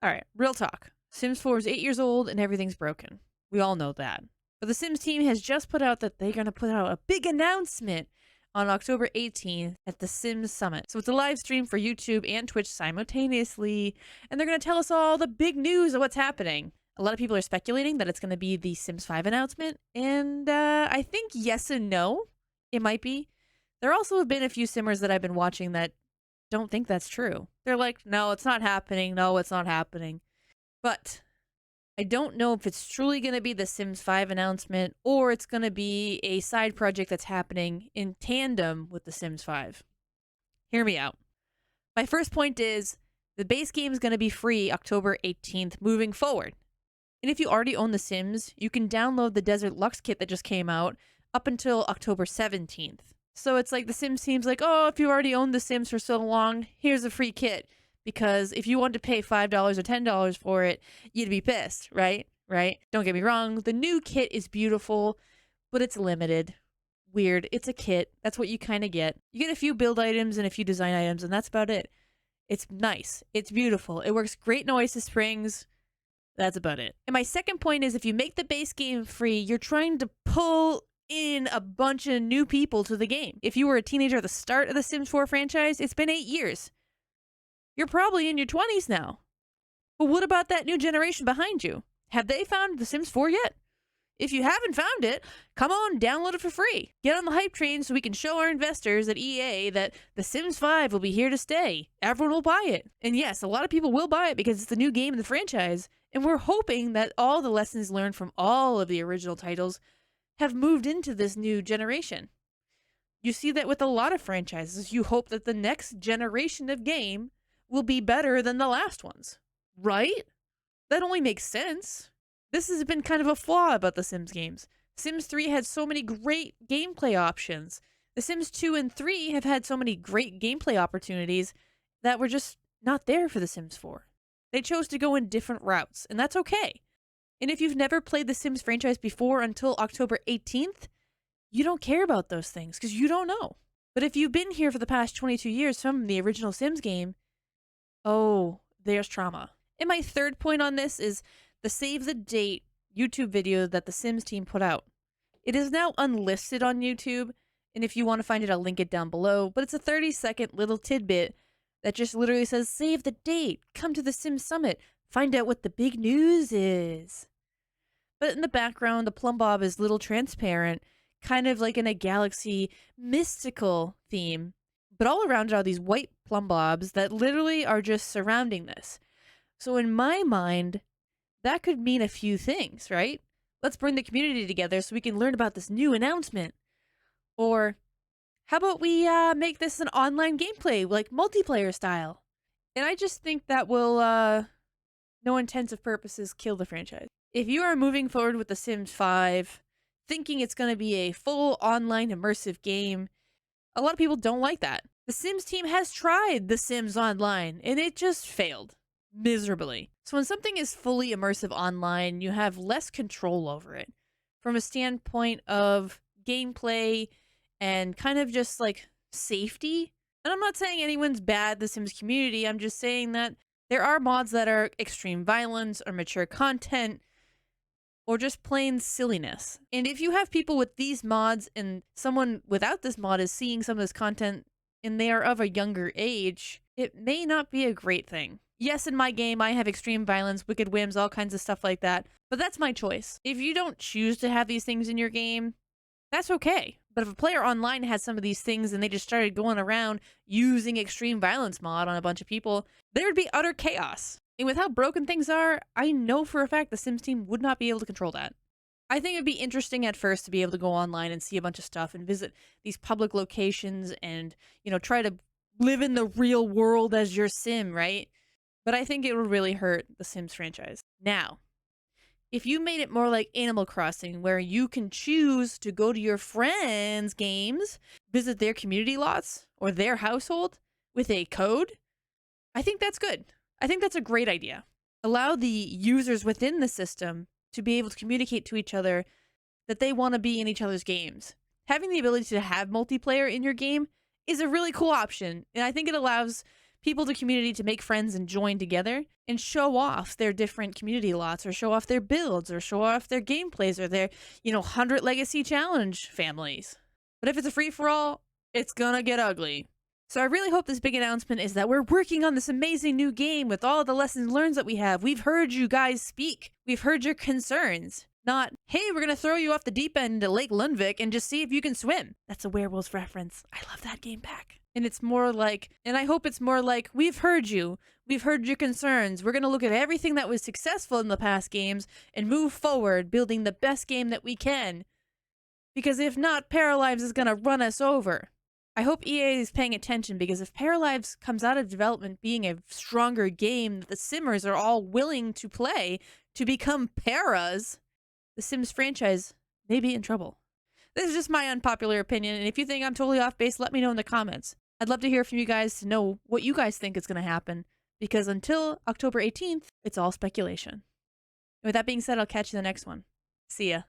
All right, real talk. Sims 4 is 8 years old and everything's broken. We all know that. But the Sims team has just put out that they're going to put out a big announcement on October 18th at the Sims Summit. So it's a live stream for YouTube and Twitch simultaneously, and they're going to tell us all the big news of what's happening. A lot of people are speculating that it's going to be the Sims 5 announcement, and I think yes and no, it might be. There also have been a few Simmers that I've been watching that don't think that's true. They're like, no, it's not happening. No, it's not happening. But I don't know if it's truly going to be the Sims 5 announcement or it's going to be a side project that's happening in tandem with the Sims 5. Hear me out. My first point is the base game is going to be free October 18th moving forward. And if you already own The Sims, you can download the Desert Lux kit that just came out up until October 17th. So it's like the Sims team's like, oh, if you already owned The Sims for so long, here's a free kit. Because if you want to pay $5 or $10 for it, you'd be pissed, right? Right? Don't get me wrong. The new kit is beautiful, but it's limited. Weird. It's a kit. That's what you kind of get. You get a few build items and a few design items, and that's about it. It's nice. It's beautiful. It works great in Oasis Springs. That's about it. And my second point is if you make the base game free, you're trying to pull in a bunch of new people to the game. If you were a teenager at the start of the Sims 4 franchise, it's been 8 years. You're probably in your 20s now. But what about that new generation behind you? Have they found The Sims 4 yet? If you haven't found it, come on, download it for free. Get on the hype train so we can show our investors at EA that The Sims 5 will be here to stay. Everyone will buy it. And yes, a lot of people will buy it because it's the new game in the franchise. And we're hoping that all the lessons learned from all of the original titles have moved into this new generation. You see that with a lot of franchises. You hope that the next generation of game will be better than the last ones, right? That only makes sense. This has been kind of a flaw about the Sims games. Sims 3 had so many great gameplay options. The Sims 2 and 3 have had so many great gameplay opportunities that were just not there for the Sims 4. They chose to go in different routes, and that's okay. And if you've never played the Sims franchise before until October 18th, you don't care about those things because you don't know. But if you've been here for the past 22 years from the original Sims game, oh, there's trauma. And my third point on this is the save the date YouTube video that the Sims team put out. It is now unlisted on YouTube, and if you want to find it, I'll link it down below, but it's a 30-second little tidbit that just literally says, save the date, come to the Sims Summit, find out what the big news is. But in the background, the plumb bob is little transparent, kind of like in a galaxy mystical theme. But all around it are these white plumb bobs that literally are just surrounding this. So in my mind, that could mean a few things, right? Let's bring the community together so we can learn about this new announcement. Or how about we make this an online gameplay, like multiplayer style? And I just think that will, no intensive purposes, kill the franchise. If you are moving forward with The Sims 5, thinking it's going to be a full online immersive game, a lot of people don't like that. The Sims team has tried The Sims Online, and it just failed miserably. So when something is fully immersive online, you have less control over it from a standpoint of gameplay and kind of just like safety. And I'm not saying anyone's bad, the Sims community. I'm just saying that there are mods that are extreme violence or mature content or just plain silliness. And if you have people with these mods and someone without this mod is seeing some of this content and they are of a younger age, it may not be a great thing. Yes, in my game, I have extreme violence, wicked whims, all kinds of stuff like that. But that's my choice. If you don't choose to have these things in your game, that's okay. But if a player online has some of these things and they just started going around using extreme violence mod on a bunch of people, there would be utter chaos. And with how broken things are, I know for a fact the Sims team would not be able to control that. I think it'd be interesting at first to be able to go online and see a bunch of stuff and visit these public locations and, you know, try to live in the real world as your Sim, right? But I think it would really hurt the Sims franchise. Now, if you made it more like Animal Crossing, where you can choose to go to your friends' games, visit their community lots or their household with a code, I think that's good. I think that's a great idea. Allow the users within the system to be able to communicate to each other that they want to be in each other's games. Having the ability to have multiplayer in your game is a really cool option, and I think it allows people to community to make friends and join together and show off their different community lots, or show off their builds, or show off their gameplays, or their, 100 Legacy Challenge families. But if it's a free-for-all, it's gonna get ugly. So I really hope this big announcement is that we're working on this amazing new game with all the lessons learned that we have. We've heard you guys speak. We've heard your concerns. Not, hey, we're gonna throw you off the deep end to Lake Lundvik and just see if you can swim. That's a Werewolves reference. I love that game back. And it's more like, and I hope it's more like, we've heard you. We've heard your concerns. We're gonna look at everything that was successful in the past games and move forward, building the best game that we can. Because if not, Paralives is gonna run us over. I hope EA is paying attention, because if Paralives comes out of development being a stronger game that the Simmers are all willing to play to become Paras, the Sims franchise may be in trouble. This is just my unpopular opinion, and if you think I'm totally off base, let me know in the comments. I'd love to hear from you guys to know what you guys think is going to happen, because until October 18th, it's all speculation. And with that being said, I'll catch you in the next one. See ya.